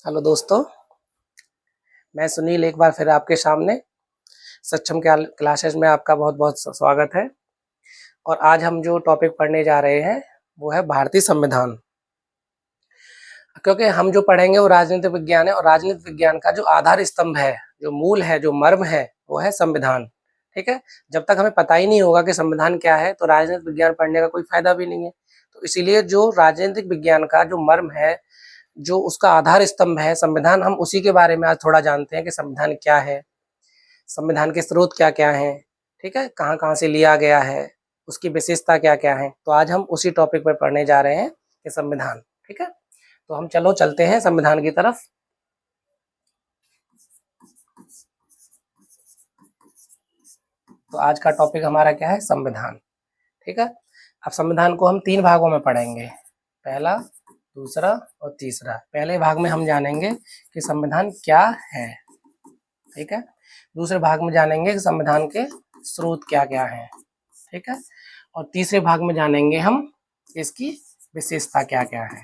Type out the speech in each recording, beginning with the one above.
Hello दोस्तों, मैं सुनील एक बार फिर आपके सामने सक्षम क्लासेस में आपका बहुत बहुत स्वागत है। और आज हम जो टॉपिक पढ़ने जा रहे हैं वो है भारतीय संविधान। क्योंकि हम जो पढ़ेंगे वो राजनीतिक विज्ञान है और राजनीतिक विज्ञान का जो आधार स्तंभ है, जो मूल है, जो मर्म है, वो है संविधान। ठीक है, जब तक हमें पता ही नहीं होगा कि संविधान क्या है तो राजनीतिक विज्ञान पढ़ने का कोई फायदा भी नहीं है। तो इसीलिए जो राजनीतिक विज्ञान का जो मर्म है, जो उसका आधार स्तंभ है संविधान, हम उसी के बारे में आज थोड़ा जानते हैं कि संविधान क्या है, संविधान के स्रोत क्या क्या हैं, ठीक है, कहाँ कहाँ से लिया गया है, उसकी विशेषता क्या क्या है। तो आज हम उसी टॉपिक पर पढ़ने जा रहे हैं कि संविधान। ठीक है, तो हम चलते हैं संविधान की तरफ। तो आज का टॉपिक हमारा क्या है? संविधान। ठीक है, अब संविधान को हम 3 भागों में पढ़ेंगे, पहला, दूसरा और तीसरा। पहले भाग में हम जानेंगे कि संविधान क्या है, ठीक है। दूसरे भाग में जानेंगे कि संविधान के स्रोत क्या क्या हैं, ठीक है। और तीसरे भाग में जानेंगे हम इसकी विशेषता क्या क्या है।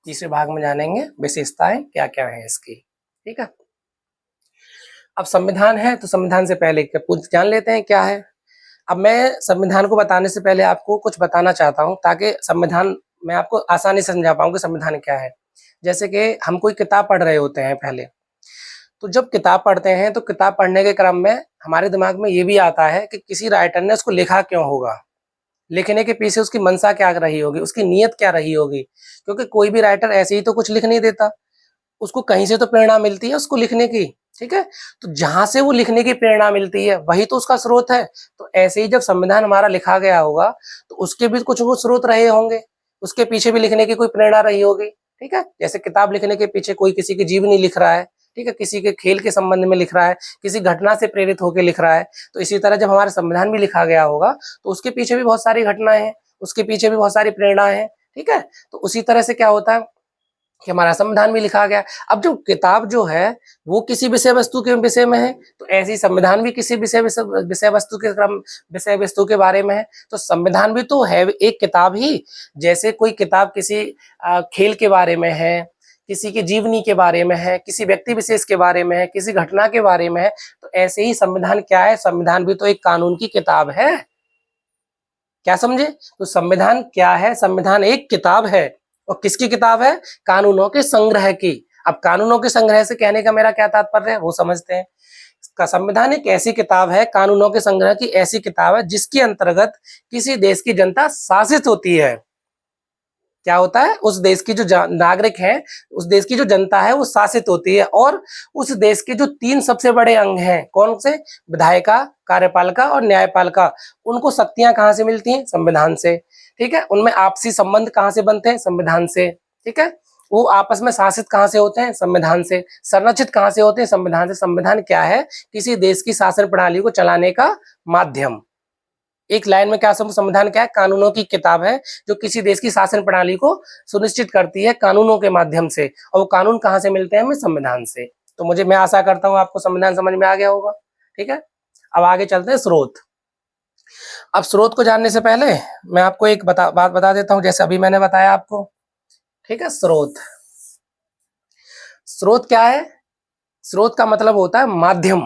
तीसरे भाग में जानेंगे विशेषताएं क्या क्या है इसकी, ठीक है। अब संविधान है तो संविधान से पहले कुछ जान लेते हैं क्या है। अब मैं संविधान को बताने से पहले आपको कुछ बताना चाहता हूं ताकि संविधान मैं आपको आसानी से समझा पाऊं कि संविधान क्या है। जैसे कि हम कोई किताब पढ़ रहे होते हैं पहले, तो जब किताब पढ़ते हैं तो किताब पढ़ने के क्रम में हमारे दिमाग में ये भी आता है कि किसी राइटर ने उसको लिखा क्यों होगा, लिखने के पीछे उसकी मंशा क्या रही होगी, उसकी नीयत क्या रही होगी। क्योंकि कोई भी राइटर ऐसे ही तो कुछ लिख नहीं देता, उसको कहीं से तो प्रेरणा मिलती है उसको लिखने की, ठीक है। तो जहां से वो लिखने की प्रेरणा मिलती है वही तो उसका स्रोत है। तो ऐसे ही जब संविधान हमारा लिखा गया होगा तो उसके भी कुछ वो स्रोत रहे होंगे, उसके पीछे भी लिखने की कोई प्रेरणा रही होगी, ठीक है। जैसे किताब लिखने के पीछे कोई किसी की जीवनी लिख रहा है, ठीक है, किसी के खेल के संबंध में लिख रहा है, किसी घटना से प्रेरित होकर लिख रहा है। तो इसी तरह जब हमारा संविधान भी लिखा गया होगा तो उसके पीछे भी बहुत सारी घटनाएं हैं, उसके पीछे भी बहुत सारी प्रेरणाएं हैं, ठीक है। तो उसी तरह से क्या होता है कि हमारा संविधान भी लिखा गया। अब जो किताब जो है वो किसी विषय वस्तु के विषय में है, तो ऐसे ही संविधान भी किसी विषय वस्तु के क्रम विषय वस्तु के बारे में है। तो संविधान भी तो है एक किताब ही। जैसे कोई किताब किसी खेल के बारे में है, किसी की जीवनी के बारे में है, किसी व्यक्ति विशेष के बारे में है, किसी घटना के बारे में है, तो ऐसे ही संविधान क्या है? संविधान भी तो एक कानून की किताब है। क्या समझे? तो संविधान क्या है? संविधान एक किताब है। और किसकी किताब है? कानूनों के संग्रह की। अब कानूनों के संग्रह से कहने का मेरा क्या तात्पर्य है वो समझते हैं। का संविधान एक ऐसी किताब है, कानूनों के संग्रह की ऐसी किताब है जिसके अंतर्गत किसी देश की जनता शासित होती है। क्या होता है? उस देश की जो नागरिक है, उस देश की जो जनता है वो शासित होती है। और उस देश के जो 3 सबसे बड़े अंग हैं, कौन से? विधायिका, कार्यपालिका और न्यायपालिका। उनको शक्तियां कहाँ से मिलती हैं? संविधान से, ठीक है। उनमें आपसी संबंध कहाँ से बनते हैं? संविधान से, ठीक है। वो आपस में शासित कहाँ से होते हैं? संविधान से। संरक्षित कहाँ से होते हैं? संविधान से। संविधान क्या है? किसी देश की शासन प्रणाली को चलाने का माध्यम। एक लाइन में क्या संविधान क्या है? कानूनों की किताब है जो किसी देश की शासन प्रणाली को सुनिश्चित करती है कानूनों के माध्यम से। और वो कानून कहाँ से मिलते हैं? हमें संविधान से। तो मैं आशा करता हूँ आपको संविधान समझ में आ गया होगा, ठीक है। अब आगे चलते हैं स्रोत। अब स्रोत को जानने से पहले मैं आपको एक बात बता देता हूँ, जैसे अभी मैंने बताया आपको, ठीक है। स्रोत क्या है? स्रोत का मतलब होता है माध्यम,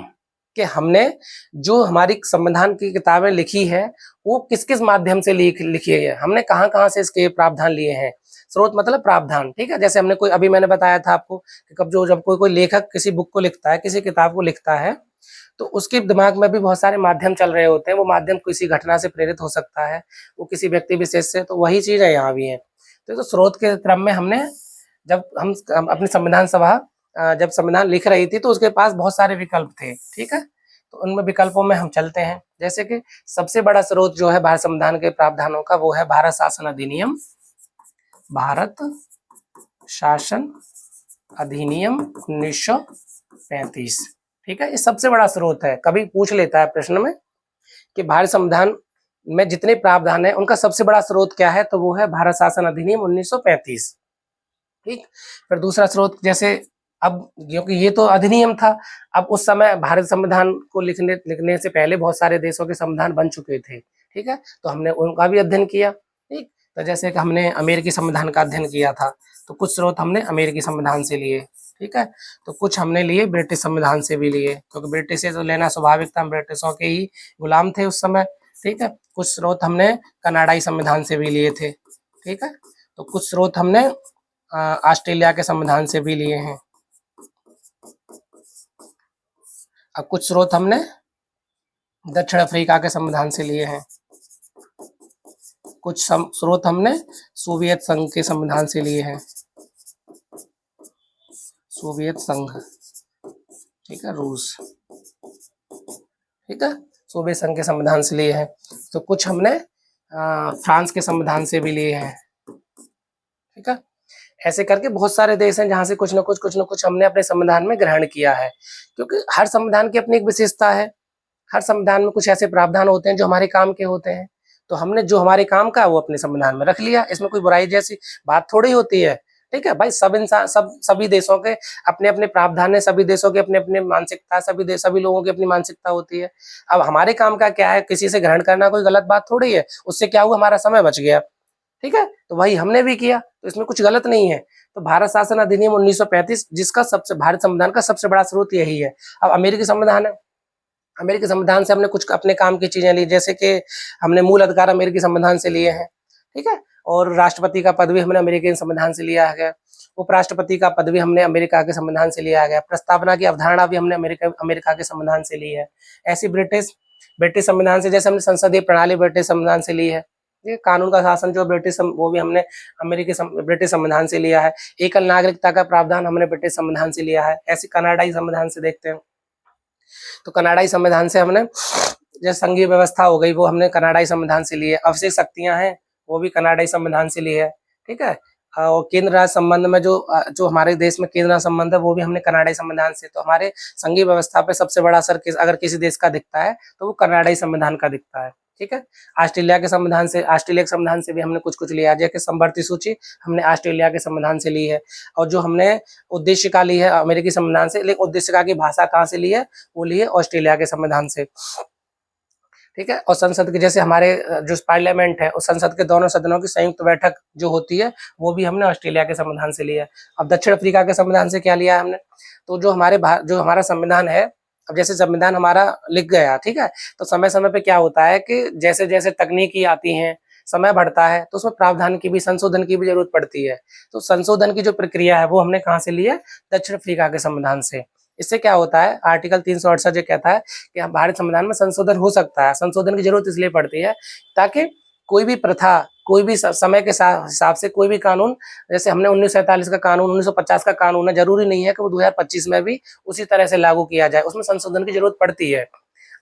कि हमने जो हमारी संविधान की किताबें लिखी है वो किस किस माध्यम से लिखी है, हमने कहाँ कहाँ से इसके प्रावधान लिए हैं। स्रोत मतलब प्रावधान, ठीक है। जैसे हमने कोई अभी मैंने बताया था आपको कि जब कोई लेखक किसी बुक को लिखता है, किसी किताब को लिखता है, तो उसके दिमाग में भी बहुत सारे माध्यम चल रहे होते हैं। वो माध्यम किसी घटना से प्रेरित हो सकता है, वो किसी व्यक्ति विशेष से। तो वही चीज है यहाँ भी है। तो स्रोत के क्रम में हमने जब हम अपनी संविधान सभा जब संविधान लिख रही थी तो उसके पास बहुत सारे विकल्प थे, ठीक है। तो उनमें विकल्पों में हम चलते हैं। जैसे कि सबसे बड़ा स्रोत जो है भारत संविधान के प्रावधानों का वो है भारत शासन अधिनियम। भारत शासन अधिनियम 1935, ठीक है। ये सबसे बड़ा स्रोत है। कभी पूछ लेता है प्रश्न में कि भारत संविधान में जितने प्रावधान है उनका सबसे बड़ा स्रोत क्या है, तो वो है भारत शासन अधिनियम 1935, ठीक। फिर दूसरा स्रोत, जैसे अब क्योंकि ये तो अधिनियम था, अब उस समय भारत संविधान को लिखने से पहले बहुत सारे देशों के संविधान बन चुके थे, ठीक है। तो हमने उनका भी अध्ययन किया, ठीक। तो जैसे कि हमने अमेरिकी संविधान का अध्ययन किया था, तो कुछ स्रोत हमने अमेरिकी संविधान से लिए, ठीक है। तो कुछ हमने लिए ब्रिटिश संविधान से भी लिए, क्योंकि ब्रिटिश से तो लेना स्वाभाविक था, हम ब्रिटिशों के ही गुलाम थे उस समय, ठीक है। कुछ स्रोत हमने कनाडाई संविधान से भी लिए थे, ठीक है। तो कुछ स्रोत हमने ऑस्ट्रेलिया के संविधान से भी लिए हैं। अब कुछ स्रोत हमने दक्षिण अफ्रीका के संविधान से लिए हैं। कुछ स्रोत हमने सोवियत संघ के संविधान से लिए हैं, सोवियत संघ, ठीक है, रूस, ठीक है, सोवियत संघ के संविधान से लिए हैं। तो कुछ हमने फ्रांस के संविधान से भी लिए हैं, ठीक है। ऐसे करके बहुत सारे देश हैं जहां से कुछ न कुछ हमने अपने संविधान में ग्रहण किया है, क्योंकि हर संविधान की अपनी एक विशेषता है। हर संविधान में कुछ ऐसे प्रावधान होते हैं जो हमारे काम के होते हैं, तो हमने जो हमारे काम का वो अपने संविधान में रख लिया। इसमें कोई बुराई जैसी बात थोड़ी होती है, ठीक है भाई। सब इंसान, सभी देशों के अपने अपने प्रावधान है, सभी देशों के अपने अपने मानसिकता, सभी लोगों की अपनी मानसिकता होती है। अब हमारे काम का क्या है, किसी से ग्रहण करना कोई गलत बात थोड़ी है, उससे क्या हुआ, हमारा समय बच गया, ठीक है। तो वही हमने भी किया, तो इसमें कुछ गलत नहीं है। तो भारत शासन अधिनियम 1935, जिसका सबसे, भारत संविधान का सबसे बड़ा स्रोत यही है। अब अमेरिकी संविधान है, अमेरिकी संविधान से हमने कुछ अपने काम की चीजें ली, जैसे कि हमने मूल अधिकार अमेरिकी संविधान से लिए हैं, ठीक है। और राष्ट्रपति का पद भी हमने अमेरिकी संविधान से लिया है, उपराष्ट्रपति का पद भी हमने अमेरिका के संविधान से लिया गया, प्रस्तावना की अवधारणा भी हमने अमेरिका के संविधान से ली है। ऐसी ब्रिटिश संविधान से, जैसे हमने संसदीय प्रणाली ब्रिटिश संविधान से ली है, ये कानून का शासन जो ब्रिटिश, वो भी हमने ब्रिटिश संविधान से लिया है। एकल नागरिकता का प्रावधान हमने ब्रिटिश संविधान से लिया है। ऐसे कनाडाई संविधान से देखते हैं, तो कनाडाई संविधान से हमने, जैसे संघीय व्यवस्था हो गई, वो हमने कनाडाई संविधान से ली है। आवश्यक शक्तियां हैं, वो भी कनाडाई संविधान से ली है, ठीक है। और केंद्र राज्य संबंध में जो हमारे देश में केंद्र राज्य संबंध है, वो भी हमने कनाडाई संविधान से। तो हमारे संघीय व्यवस्था पे सबसे बड़ा असर अगर किसी देश का दिखता है तो वो कनाडाई संविधान का दिखता है, ठीक है। ऑस्ट्रेलिया के संविधान से भी हमने कुछ कुछ लिया, जैसे संवर्ती सूची हमने ऑस्ट्रेलिया के संविधान से ली है। और जो हमने उद्देशिका ली है अमेरिकी संविधान से, लेकिन उद्देशिका की भाषा कहाँ से ली है, वो ली है ऑस्ट्रेलिया के संविधान से, ठीक है। और संसद के, जैसे हमारे जो पार्लियामेंट है, उस संसद के दोनों सदनों की संयुक्त बैठक जो होती है, वो भी हमने ऑस्ट्रेलिया के संविधान से लिया है। अब दक्षिण अफ्रीका के संविधान से क्या लिया है हमने, तो जो हमारा संविधान है, अब जैसे संविधान हमारा लिख गया, ठीक है, तो समय समय पे क्या होता है कि जैसे जैसे तकनीकी आती हैं, समय बढ़ता है, तो उसमें प्रावधान की भी, संशोधन की भी जरूरत पड़ती है। तो संशोधन की जो प्रक्रिया है वो हमने कहाँ से ली है, दक्षिण अफ्रीका के संविधान से। इससे क्या होता है, आर्टिकल 368 जो कहता है कि भारत संविधान में संशोधन हो सकता है। संशोधन की जरूरत इसलिए पड़ती है ताकि कोई भी प्रथा, कोई भी समय के हिसाब से कोई भी कानून, जैसे हमने 1947 का कानून, 1950 का कानून है, जरूरी नहीं है कि वो 2025 में भी उसी तरह से लागू किया जाए, उसमें संशोधन की जरूरत पड़ती है।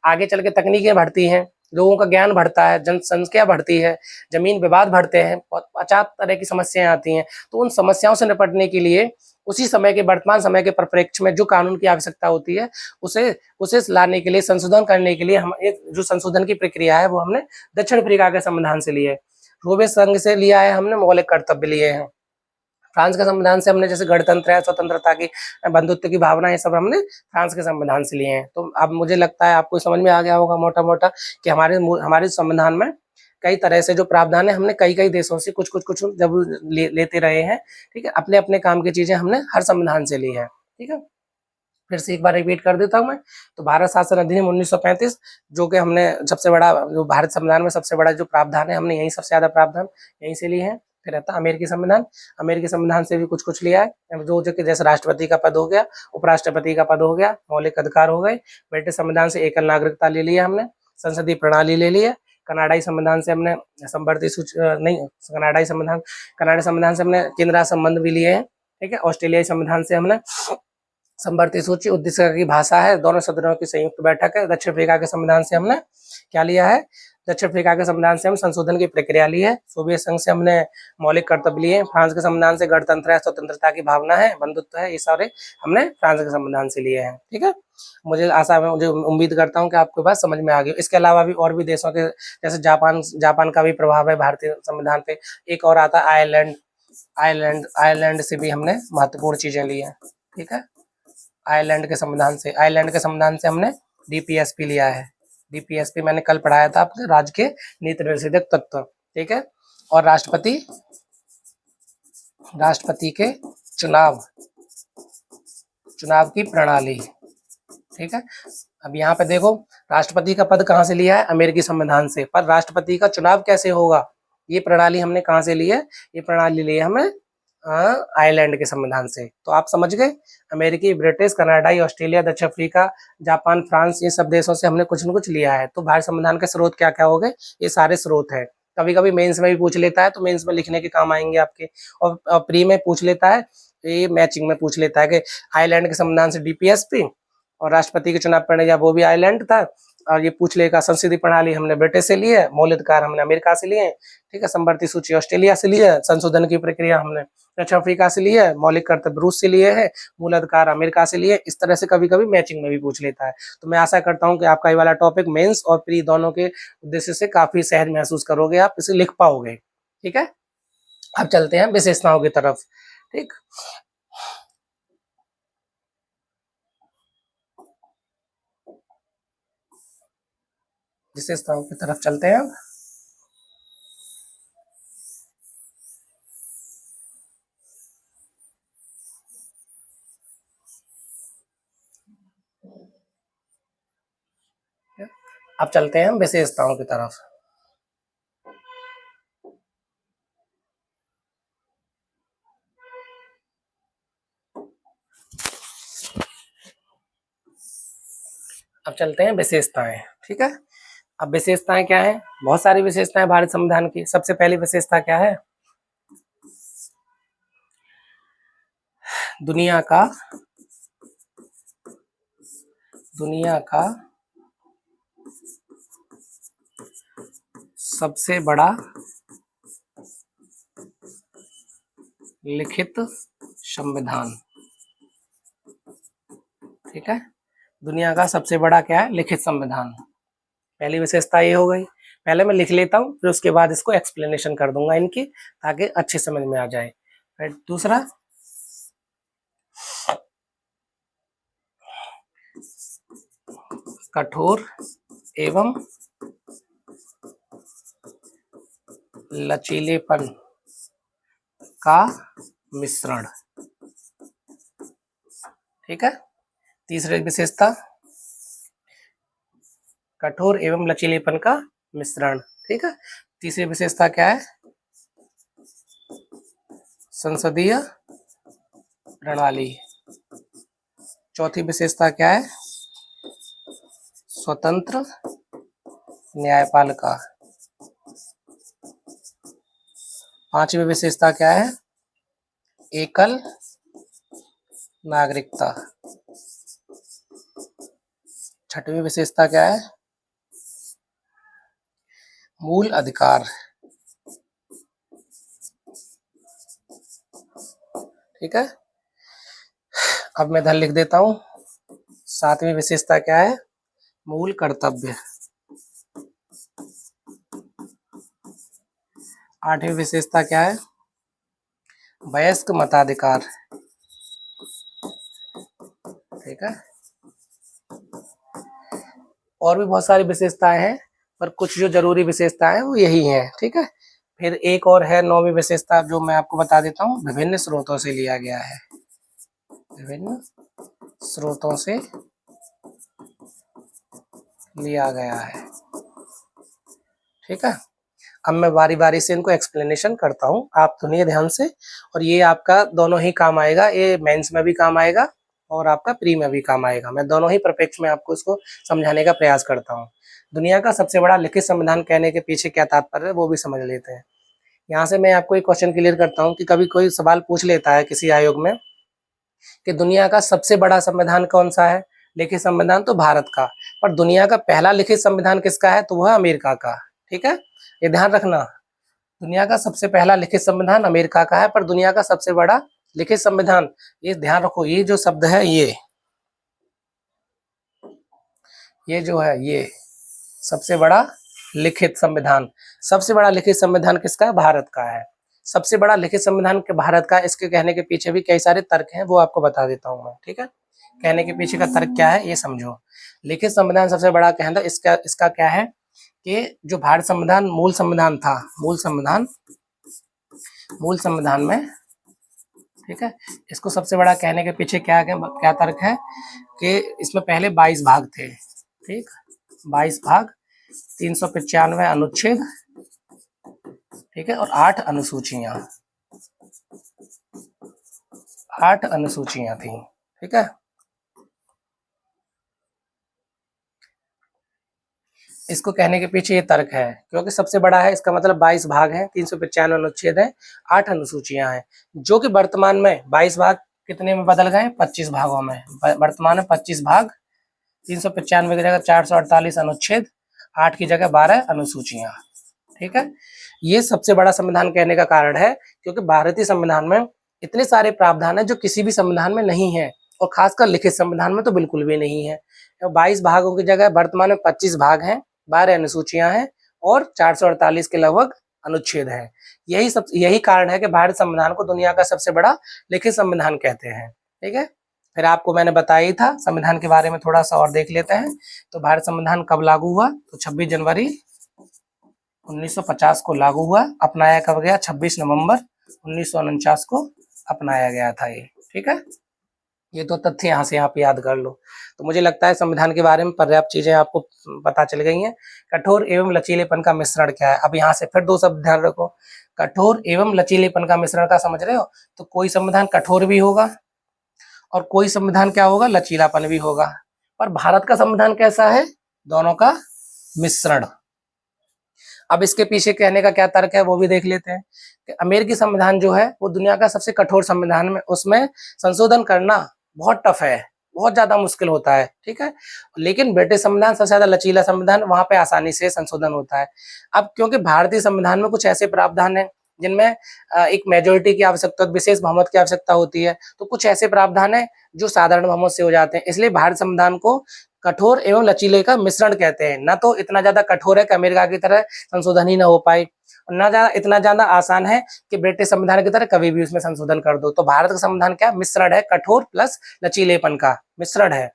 आगे चल के तकनीकें बढ़ती हैं, लोगों का ज्ञान बढ़ता है, जनसंख्या बढ़ती है, जमीन विवाद बढ़ते हैं, 50 तरह की समस्याएं आती हैं। तो उन समस्याओं से निपटने के लिए उसी समय के, वर्तमान समय के परिप्रेक्ष्य में जो कानून की आवश्यकता होती है, उसे लाने के लिए, संशोधन करने के लिए हम एक जो संशोधन की प्रक्रिया है वो हमने दक्षिण अफ्रीका के संविधान से ली है। सोवियत संघ से लिया है हमने मौलिक कर्तव्य लिए हैं। फ्रांस के संविधान से हमने जैसे गणतंत्र है, स्वतंत्रता की, बंधुत्व की भावना, ये सब हमने फ्रांस के संविधान से लिए हैं। तो अब मुझे लगता है आपको समझ में आ गया होगा मोटा मोटा कि हमारे संविधान में कई तरह से जो प्रावधान है, हमने कई देशों से कुछ जब लेते रहे हैं, ठीक है। अपने अपने काम की चीजें हमने हर संविधान से ली है, ठीक है। फिर से एक बार रिपीट कर देता हूँ मैं। तो भारत शासन अधिनियम 1935, जो कि हमने सबसे बड़ा, जो भारत संविधान में सबसे बड़ा जो प्रावधान है, हमने यही सबसे ज्यादा प्रावधान यहीं से लिए हैं। फिर रहता है अमेरिकी संविधान से भी कुछ लिया है, जो कि जैसे राष्ट्रपति का पद हो गया, उपराष्ट्रपति का पद हो गया, मौलिक अधिकार हो गए। ब्रिटिश संविधान से एकल नागरिकता ले लिया हमने, संसदीय प्रणाली ले ली है। कनाडाई संविधान से हमने संवर्ती सूची नहीं, कनाडाई संविधान से हमने केंद्र संबंध भी लिए हैं, ठीक है। ऑस्ट्रेलियाई संविधान से हमने संवर्ती सूची, उद्देश्य की भाषा है, दोनों सदनों की संयुक्त बैठक है। दक्षिण अफ्रीका के संविधान से हमने क्या लिया है, दक्षिण अफ्रीका के संविधान से हम संशोधन की प्रक्रिया ली है। सोवियत संघ से हमने मौलिक कर्तव्य लिए। फ्रांस के संविधान से गणतंत्र है, स्वतंत्रता की भावना है, बंधुत्व है, ये सारे हमने फ्रांस के संविधान से लिए हैं, ठीक है। मुझे उम्मीद करता हूँ कि आपको बात समझ में आ गई। इसके अलावा भी और भी देशों के, जैसे जापान का भी प्रभाव है भारतीय संविधान पे। एक और आता है आयरलैंड से भी हमने महत्वपूर्ण चीजें ली है, ठीक है। आयरलैंड के संविधान से हमने डीपीएसपी लिया है। डीपीएसपी मैंने कल पढ़ाया था आपके, राज्य के नीति निर्देशक तत्व, ठीक है। और राष्ट्रपति के चुनाव की प्रणाली। ठीक है, अब यहाँ पे देखो राष्ट्रपति का पद कहाँ से लिया है, अमेरिकी संविधान से, पर राष्ट्रपति का चुनाव कैसे होगा, ये प्रणाली हमने कहाँ से ली है, ये प्रणाली ली है हमें आयरलैंड के संविधान से। तो आप समझ गए, अमेरिकी, ब्रिटिश, कनाडाई, ऑस्ट्रेलिया, दक्षिण अफ्रीका, जापान, फ्रांस, ये सब देशों से हमने कुछ न कुछ लिया है। तो भारत संविधान के स्रोत क्या क्या हो गए, ये सारे स्रोत है। कभी कभी मेंस में भी पूछ लेता है, तो मेंस में लिखने के काम आएंगे आपके, और प्री में पूछ लेता है, ये मैचिंग में पूछ लेता है कि आयरलैंड के संविधान से डीपीएसपी, और राष्ट्रपति के चुनाव प्रणाली वो भी आयरलैंड था, और ये पूछ लेगा संसदीय प्रणाली हमने ब्रिटिश से ली है, मौलिक अधिकार हमने अमेरिका से लिए हैं, ठीक है, संवर्ती सूची ऑस्ट्रेलिया से ली है, संशोधन की प्रक्रिया हमने दक्षिण अफ्रीका से लिए है, मौलिक कर्तव्य रूस से लिए हैं, मूल अधिकार अमेरिका से लिए। इस तरह से कभी कभी मैचिंग में भी पूछ लेता है। तो मैं आशा करता हूं कि आपका ये वाला टॉपिक मेंस और प्री दोनों के उद्देश्य से काफी सहज महसूस करोगे, आप इसे लिख पाओगे। ठीक है, अब चलते हैं विशेषताओं की तरफ। ठीक, विशेषताओं की तरफ चलते हैं। अब चलते हैं विशेषताओं की तरफ। अब चलते हैं विशेषताएं। ठीक है, अब विशेषताएं क्या है, बहुत सारी विशेषताएं भारत संविधान की। सबसे पहली विशेषता क्या है, दुनिया का सबसे बड़ा लिखित संविधान। ठीक है, दुनिया का सबसे बड़ा क्या है, लिखित संविधान। पहली विशेषता ये हो गई। पहले मैं लिख लेता हूँ, फिर उसके बाद इसको एक्सप्लेनेशन कर दूंगा इनकी, ताकि अच्छे समझ में आ जाए। राइट, दूसरा, कठोर एवं लचीलेपन का मिश्रण। ठीक है, तीसरी विशेषता, कठोर एवं लचीलेपन का मिश्रण। ठीक है, तीसरी विशेषता क्या है, संसदीय प्रणाली। चौथी विशेषता क्या है, स्वतंत्र न्यायपालिका। पांचवी विशेषता क्या है, एकल नागरिकता। छठवीं विशेषता क्या है, मूल अधिकार। ठीक है, अब मैं इधर लिख देता हूं। सातवीं विशेषता क्या है, मूल कर्तव्य। आठवीं विशेषता क्या है, वयस्क मताधिकार। ठीक है, और भी बहुत सारी विशेषताएं हैं, पर कुछ जो जरूरी विशेषताएं वो यही हैं। ठीक है, फिर एक और है नौवीं विशेषता, जो मैं आपको बता देता हूँ, विभिन्न स्रोतों से लिया गया है। विभिन्न स्रोतों से लिया गया है। ठीक है, अब मैं बारी बारी से इनको एक्सप्लेनेशन करता हूँ, आप सुनिए ध्यान से। और ये आपका दोनों ही काम आएगा, ये मेंस में भी काम आएगा और आपका प्री में भी काम आएगा। मैं दोनों ही परिप्रेक्ष्य में आपको इसको समझाने का प्रयास करता हूँ। दुनिया का सबसे बड़ा लिखित संविधान कहने के पीछे क्या तात्पर्य है, वो भी समझ लेते हैं। यहाँ से मैं आपको एक क्वेश्चन क्लियर करता हूँ कि कभी कोई सवाल पूछ लेता है किसी आयोग में कि दुनिया का सबसे बड़ा संविधान कौन सा है, लिखित संविधान तो भारत का, पर दुनिया का पहला लिखित संविधान किसका है, तो वह अमेरिका का। ठीक है, ये ध्यान रखना, दुनिया का सबसे पहला लिखित संविधान अमेरिका का है, पर दुनिया का सबसे बड़ा लिखित संविधान, ये ध्यान रखो, ये जो शब्द है, ये जो है, ये सबसे बड़ा लिखित संविधान, सबसे बड़ा लिखित संविधान किसका है, भारत का है। सबसे बड़ा लिखित संविधान के भारत का, इसके कहने के पीछे भी कई सारे तर्क हैं, वो आपको बता देता हूं मैं। ठीक है, कहने के पीछे का तर्क क्या है ये समझो। लिखित संविधान सबसे बड़ा कहना, इसका क्या है कि जो भारत संविधान मूल संविधान था, मूल संविधान में, ठीक है, इसको सबसे बड़ा कहने के पीछे क्या तर्क है कि इसमें पहले 22 भाग थे, ठीक, 22 भाग, 395 अनुच्छेद, ठीक है, और 8 अनुसूचियां, 8 अनुसूचियां थी, ठीक है। इसको कहने के पीछे ये तर्क है क्योंकि सबसे बड़ा है, इसका मतलब 22 भाग हैं, 395 अनुच्छेद है, 8 अनुसूचियां हैं, जो कि वर्तमान में 22 भाग कितने में बदल गए, 25 भागों में, वर्तमान में 25 भाग, 395 की जगह 448 अनुच्छेद, 8 की जगह 12 अनुसूचियां, ठीक है। ये सबसे बड़ा संविधान कहने का कारण है क्योंकि भारतीय संविधान में इतने सारे प्रावधान है जो किसी भी संविधान में नहीं है, और खासकर लिखित संविधान में तो बिल्कुल भी नहीं है। 22 भागों की जगह वर्तमान में 25 भाग हैं, 12 अनुसूचियां हैं और 448 के लगभग अनुच्छेद हैं। यही कारण है कि भारत संविधान को दुनिया का सबसे बड़ा लिखित संविधान कहते हैं, ठीक है। फिर आपको मैंने बताया ही था, संविधान के बारे में थोड़ा सा और देख लेते हैं। तो भारत संविधान कब लागू हुआ, तो 26 जनवरी 1950 को लागू हुआ। अपनाया कब गया, 26 नवंबर 1949 को अपनाया गया था ये, ठीक है। ये तो तथ्य यहाँ से यहाँ पे याद कर लो। तो मुझे लगता है संविधान के बारे में पर्याप्त चीजें आपको पता चल गई हैं। कठोर एवं लचीलेपन का मिश्रण क्या है, अब यहाँ से फिर 2 शब्द ध्यान रखो। कठोर एवं लचीलेपन का मिश्रण का समझ रहे हो, तो कोई संविधान कठोर भी होगा और कोई संविधान क्या होगा, लचीलापन भी होगा। पर भारत का संविधान कैसा है, दोनों का मिश्रण। अब इसके पीछे कहने का क्या तर्क है वो भी देख लेते हैं कि अमेरिकी संविधान जो है वो दुनिया का सबसे कठोर संविधान में, उसमें संशोधन करना बहुत टफ है, बहुत ज्यादा मुश्किल होता है, ठीक है। लेकिन ब्रिटिश संविधान सबसे ज्यादा लचीला संविधान, वहां पे आसानी से संशोधन होता है। अब क्योंकि भारतीय संविधान में कुछ ऐसे प्रावधान है जिनमें एक मेजोरिटी की आवश्यकता, विशेष बहुमत की आवश्यकता होती है, तो कुछ ऐसे प्रावधान है जो साधारण बहुमत से हो जाते हैं, इसलिए भारत संविधान को कठोर एवं लचीले का मिश्रण कहते हैं। न तो इतना ज्यादा कठोर है कि अमेरिका की तरह संशोधन ही न हो पाए, और न ज्यादा इतना ज्यादा आसान है कि ब्रिटिश संविधान की तरह कभी भी उसमें संशोधन कर दो। तो भारत का संविधान क्या, मिश्रण है, कठोर प्लस लचीलेपन का मिश्रण है।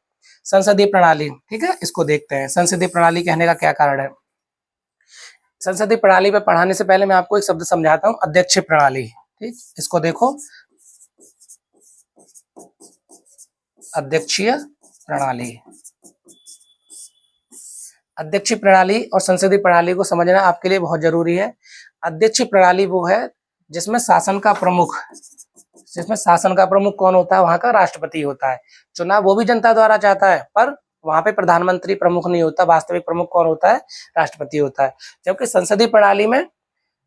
संसदीय प्रणाली, ठीक है, इसको देखते हैं। संसदीय प्रणाली कहने का क्या कारण है, संसदीय प्रणाली पे पढ़ाने से पहले मैं आपको एक शब्द समझाता हूँ, अध्यक्षीय प्रणाली, ठीक, इसको देखो, अध्यक्षीय प्रणाली। अध्यक्षीय प्रणाली और संसदीय प्रणाली को समझना आपके लिए बहुत जरूरी है। अध्यक्षीय प्रणाली वो है जिसमें शासन का प्रमुख कौन होता है, वहां का राष्ट्रपति होता है। चुनाव वो भी जनता द्वारा चाहता है, पर वहां पे प्रधानमंत्री प्रमुख नहीं होता, वास्तविक प्रमुख कौन होता है, राष्ट्रपति होता है। जबकि संसदीय प्रणाली में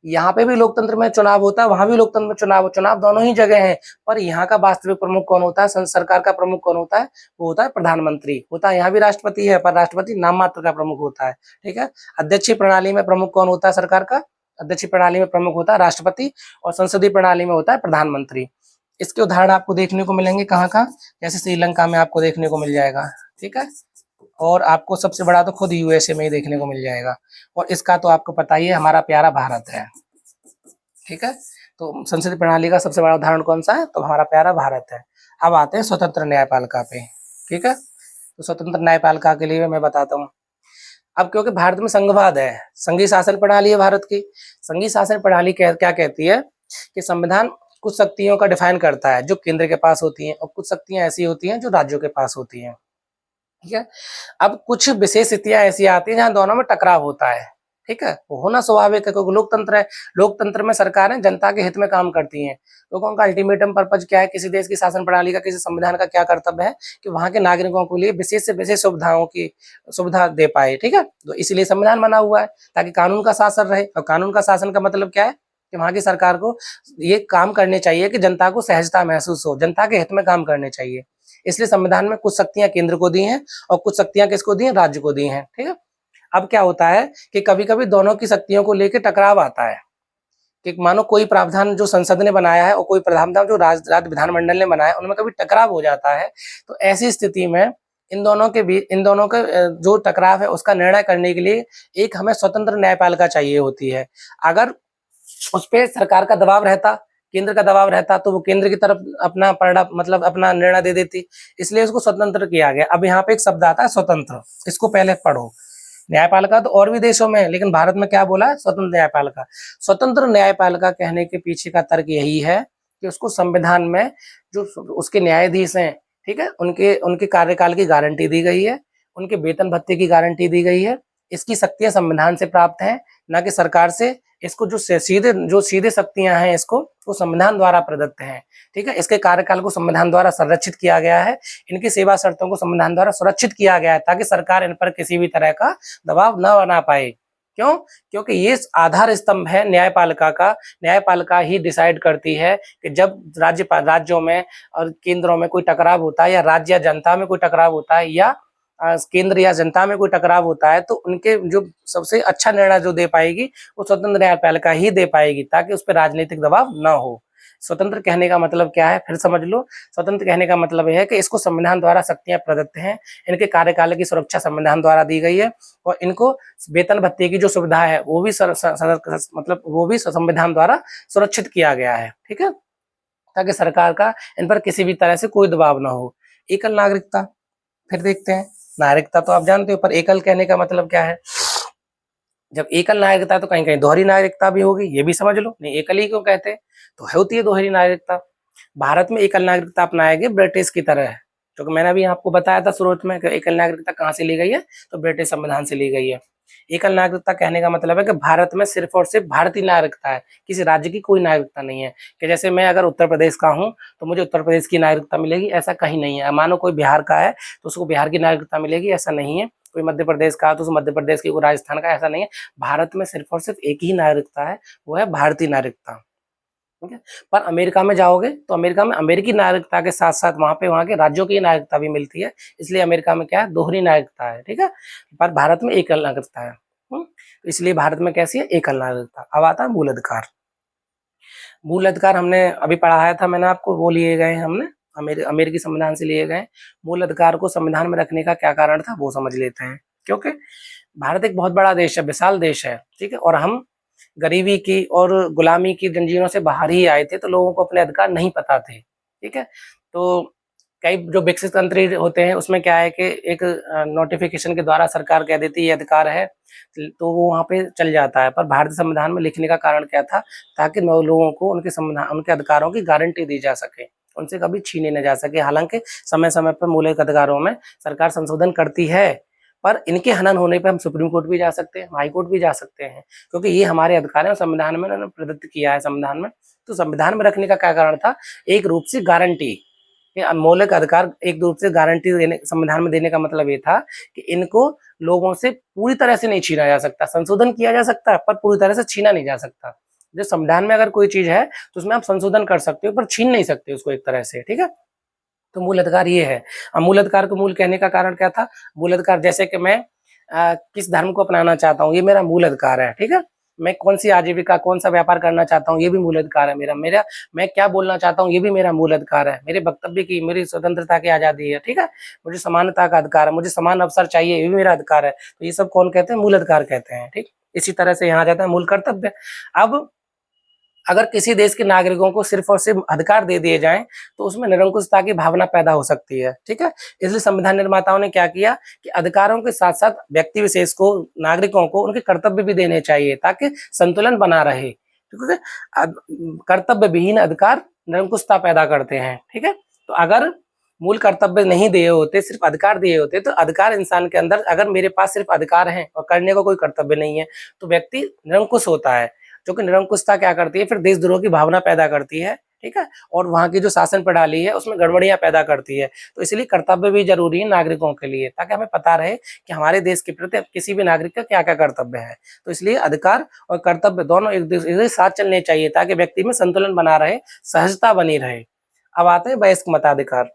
यहाँ पे भी लोकतंत्र में चुनाव होता है, वहां भी लोकतंत्र में चुनाव दोनों ही जगह है, पर यहाँ का वास्तविक प्रमुख कौन होता है, सरकार का प्रमुख कौन होता है, वो होता है प्रधानमंत्री होता है। यहाँ भी राष्ट्रपति है, पर राष्ट्रपति नाम मात्र का प्रमुख होता है, ठीक है। अध्यक्षीय प्रणाली में प्रमुख कौन होता है, सरकार का, अध्यक्षीय प्रणाली में प्रमुख होता है राष्ट्रपति, और संसदीय प्रणाली में होता है प्रधानमंत्री। इसके उदाहरण आपको देखने को मिलेंगे कहाँ कहाँ, जैसे श्रीलंका में आपको देखने को मिल जाएगा, ठीक है, और आपको सबसे बड़ा तो खुद यूएसए में ही देखने को मिल जाएगा, और इसका तो आपको पता ही है, हमारा प्यारा भारत है, ठीक है। तो संसदीय प्रणाली का सबसे बड़ा उदाहरण कौन सा है, तो हमारा प्यारा भारत है। अब आते हैं स्वतंत्र न्यायपालिका पे, ठीक है। तो स्वतंत्र न्यायपालिका के लिए मैं बताता हूँ। अब क्योंकि भारत में संघवाद है, संघीय शासन प्रणाली है भारत की। संघीय शासन प्रणाली क्या कहती है कि संविधान कुछ शक्तियों का डिफाइन करता है जो केंद्र के पास होती हैं, और कुछ शक्तियां ऐसी होती हैं जो राज्यों के पास होती हैं, ठीक है। अब कुछ विशेष स्थितियां ऐसी आती हैं जहां दोनों में टकराव होता है, ठीक है, वो होना स्वाभाविक है क्योंकि लोकतंत्र है। लोकतंत्र में सरकारें जनता के हित में काम करती हैं। लोगों का अल्टीमेटम पर्पज क्या है, किसी देश की शासन प्रणाली का, किसी संविधान का क्या कर्तव्य है कि वहां के नागरिकों के लिए विशेष से विशेष सुविधाओं की सुविधा दे पाए, ठीक है। तो इसलिए संविधान बना हुआ है ताकि कानून का शासन रहे, और कानून का शासन का मतलब क्या है कि वहां की सरकार को ये काम करने चाहिए कि जनता को सहजता महसूस हो, जनता के हित में काम करने चाहिए। इसलिए संविधान में कुछ शक्तियां केंद्र को दी हैं और कुछ शक्तियां किसको दी हैं, राज्य को दी हैं, ठीक है। अब क्या होता है कि कभी कभी दोनों की शक्तियों को लेकर टकराव आता है कि मानो कोई प्रावधान जो संसद ने बनाया है और कोई प्रावधान जो राज्य विधानमंडल ने बनाया है, उनमें कभी टकराव हो जाता है। तो ऐसी स्थिति में इन दोनों के जो टकराव है उसका निर्णय करने के लिए एक हमें स्वतंत्र न्यायपालिका चाहिए होती है। अगर उस पर सरकार का दबाव रहता, केंद्र का दबाव रहता, तो वो केंद्र की तरफ अपना अपना निर्णय दे देती, इसलिए उसको स्वतंत्र किया गया। अब यहाँ पे एक शब्द आता है स्वतंत्र, इसको पहले पढ़ो। न्यायपालिका तो और भी देशों में है, लेकिन भारत में क्या बोला है? स्वतंत्र न्यायपालिका। स्वतंत्र न्यायपालिका कहने के पीछे का तर्क यही है कि उसको संविधान में जो उसके न्यायाधीश हैं, ठीक है, उनके उनके कार्यकाल की गारंटी दी गई है, उनके वेतन भत्ते की गारंटी दी गई है। इसकी शक्तियां संविधान से प्राप्त हैं, ना कि सरकार से। इसको जो सीधे शक्तियां हैं इसको वो संविधान द्वारा प्रदत्त हैं, ठीक है। इसके कार्यकाल को संविधान द्वारा संरक्षित किया गया है, इनकी सेवा शर्तों को संविधान द्वारा सुरक्षित किया गया है, ताकि सरकार इन पर किसी भी तरह का दबाव न बना पाए। क्यों? क्योंकि ये आधार स्तंभ है न्यायपालिका का। न्यायपालिका ही डिसाइड करती है कि जब राज्यों में और केंद्रों में कोई टकराव होता है, या राज्य या जनता में कोई टकराव होता है, या केंद्र या जनता में कोई टकराव होता है, तो उनके जो सबसे अच्छा निर्णय जो दे पाएगी वो स्वतंत्र न्यायपालिका ही दे पाएगी, ताकि उस पर राजनीतिक दबाव न हो। स्वतंत्र कहने का मतलब क्या है? फिर समझ लो। स्वतंत्र कहने का मतलब यह है कि इसको संविधान द्वारा शक्तियां प्रदत्त हैं, इनके कार्यकाल की सुरक्षा संविधान द्वारा दी गई है, और इनको वेतन भत्ते की जो सुविधा है वो भी वो भी संविधान द्वारा सुरक्षित किया गया है, ठीक है, ताकि सरकार का इन पर किसी भी तरह से कोई दबाव ना हो। एकल नागरिकता, फिर देखते हैं। नागरिकता तो आप जानते हो, पर एकल कहने का मतलब क्या है? जब एकल नागरिकता तो कहीं कहीं दोहरी नागरिकता भी होगी, ये भी समझ लो। नहीं, एकल ही क्यों कहते हैं? तो होती है दोहरी नागरिकता। भारत में एकल नागरिकता अपनाएगी ब्रिटिश की तरह है, क्योंकि मैंने अभी आपको बताया था शुरुआत में कि एकल नागरिकता कहाँ से ली गई है, तो ब्रिटिश संविधान से ली गई है। एकल नागरिकता कहने का मतलब है कि भारत में सिर्फ और सिर्फ भारतीय नागरिकता है, किसी राज्य की कोई नागरिकता नहीं है। कि जैसे मैं अगर उत्तर प्रदेश का हूँ तो मुझे उत्तर प्रदेश की नागरिकता मिलेगी, ऐसा कहीं नहीं है। मानो कोई बिहार का है तो उसको बिहार की नागरिकता मिलेगी, ऐसा नहीं है। कोई मध्य प्रदेश का तो उसको मध्य प्रदेश की, कोई राजस्थान का, ऐसा नहीं है। भारत में सिर्फ और सिर्फ एक ही नागरिकता है, वो है भारतीय नागरिकता, ठीक है। पर अमेरिका में जाओगे तो अमेरिका में अमेरिकी नागरिकता के साथ साथ वहाँ के राज्यों की नागरिकता भी मिलती है, इसलिए अमेरिका में क्या है? दोहरी नागरिकता है, ठीक है। पर भारत में एकल नागरिकता है। तो इसलिए भारत में कैसी है? एकल नागरिकता। अब आता है मूल अधिकार। मूल अधिकार हमने अभी पढ़ाया था, मैंने आपको, वो लिए गए हैं हमने अमेरिकी संविधान से लिए गए। मूल अधिकार को संविधान में रखने का क्या कारण था वो समझ लेते हैं। क्योंकि भारत एक बहुत बड़ा देश है, विशाल देश है, ठीक है, और हम गरीबी की और गुलामी की जंजीरों से बाहर ही आए थे, तो लोगों को अपने अधिकार नहीं पता थे, ठीक है। तो कई जो विकसित कंट्री होते हैं उसमें क्या है कि एक नोटिफिकेशन के द्वारा सरकार कह देती है ये अधिकार है, तो वो वहाँ पे चल जाता है। पर भारतीय संविधान में लिखने का कारण क्या था? ताकि लोगों को उनके अधिकारों की गारंटी दी जा सके, उनसे कभी छीने न जा सके। हालांकि समय समय पर मौलिक अधिकारों में सरकार संशोधन करती है, पर इनके हनन होने पे हम सुप्रीम कोर्ट भी जा सकते हैं, हाई कोर्ट भी जा सकते हैं, क्योंकि ये हमारे अधिकार है, संविधान में उन्होंने प्रदत्त किया है संविधान में। तो संविधान में रखने का क्या कारण था? एक रूप से गारंटी, मौलिक अधिकार एक रूप से गारंटी देने, संविधान में देने का मतलब ये था कि इनको लोगों से पूरी तरह से नहीं छीना जा सकता। संशोधन किया जा सकता है पर पूरी तरह से छीना नहीं जा सकता। जो संविधान में अगर कोई चीज है तो उसमें आप संशोधन कर सकते हो, पर छीन नहीं सकते उसको एक तरह से, ठीक है। तो मूल अधिकार ये है। अब मूल अधिकार को मूल कहने का कारण क्या था? मूल अधिकार जैसे कि मैं किस धर्म को अपनाना चाहता हूँ, ये मेरा मूल अधिकार है, ठीक है। मैं कौन सी आजीविका, कौन सा व्यापार करना चाहता हूँ, ये भी मूल अधिकार है मेरा। मैं क्या बोलना चाहता हूँ, ये भी मेरा मूल अधिकार है। मेरे वक्तव्य की, मेरी स्वतंत्रता की आजादी है, ठीक है। मुझे समानता का अधिकार है, मुझे समान अवसर चाहिए, ये भी मेरा अधिकार है। तो ये सब कौन कहते हैं? मूल अधिकार कहते हैं, ठीक। इसी तरह से यहाँ आ जाता है मूल कर्तव्य। अब अगर किसी देश के नागरिकों को सिर्फ और सिर्फ अधिकार दे दिए जाएं तो उसमें निरंकुशता की भावना पैदा हो सकती है, ठीक है। इसलिए संविधान निर्माताओं ने क्या किया कि अधिकारों के साथ साथ व्यक्ति विशेष को, नागरिकों को उनके कर्तव्य भी देने चाहिए, ताकि संतुलन बना रहे, ठीक है। कर्तव्य विहीन अधिकार निरंकुशता पैदा करते हैं, ठीक है। तो अगर मूल कर्तव्य नहीं दिए होते, सिर्फ अधिकार दिए होते, तो अधिकार इंसान के अंदर, अगर मेरे पास सिर्फ अधिकार है और करने को कोई कर्तव्य नहीं है, तो व्यक्ति निरंकुश होता है। जो कि निरंकुशता क्या करती है? फिर देशद्रोह की भावना पैदा करती है, ठीक है। और वहाँ की जो शासन प्रणाली है उसमें गड़बड़ियां पैदा करती है। तो इसलिए कर्तव्य भी जरूरी है नागरिकों के लिए, ताकि हमें पता रहे कि हमारे देश के प्रति किसी भी नागरिक का क्या क्या कर्तव्य है। तो इसलिए अधिकार और कर्तव्य दोनों एक दूसरे के साथ चलने चाहिए, ताकि व्यक्ति में संतुलन बना रहे, सहजता बनी रहे। अब आते हैं वयस्क मताधिकार।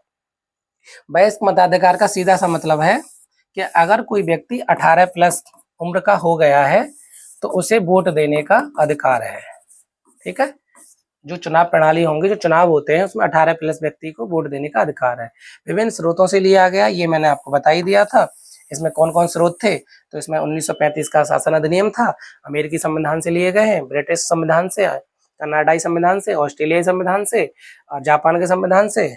वयस्क मताधिकार का सीधा सा मतलब है कि अगर कोई व्यक्ति 18+ उम्र का हो गया है तो उसे वोट देने का अधिकार है, ठीक है। जो चुनाव प्रणाली होंगी, जो चुनाव होते हैं उसमें 18+ व्यक्ति को वोट देने का अधिकार है। विभिन्न स्रोतों से लिया गया, ये मैंने आपको बता ही दिया था। इसमें कौन कौन स्रोत थे? तो इसमें 1935 का शासन अधिनियम था, अमेरिकी संविधान से लिए गए हैं, ब्रिटिश संविधान से, कनाडाई संविधान से, ऑस्ट्रेलियाई संविधान से, जापान के संविधान से,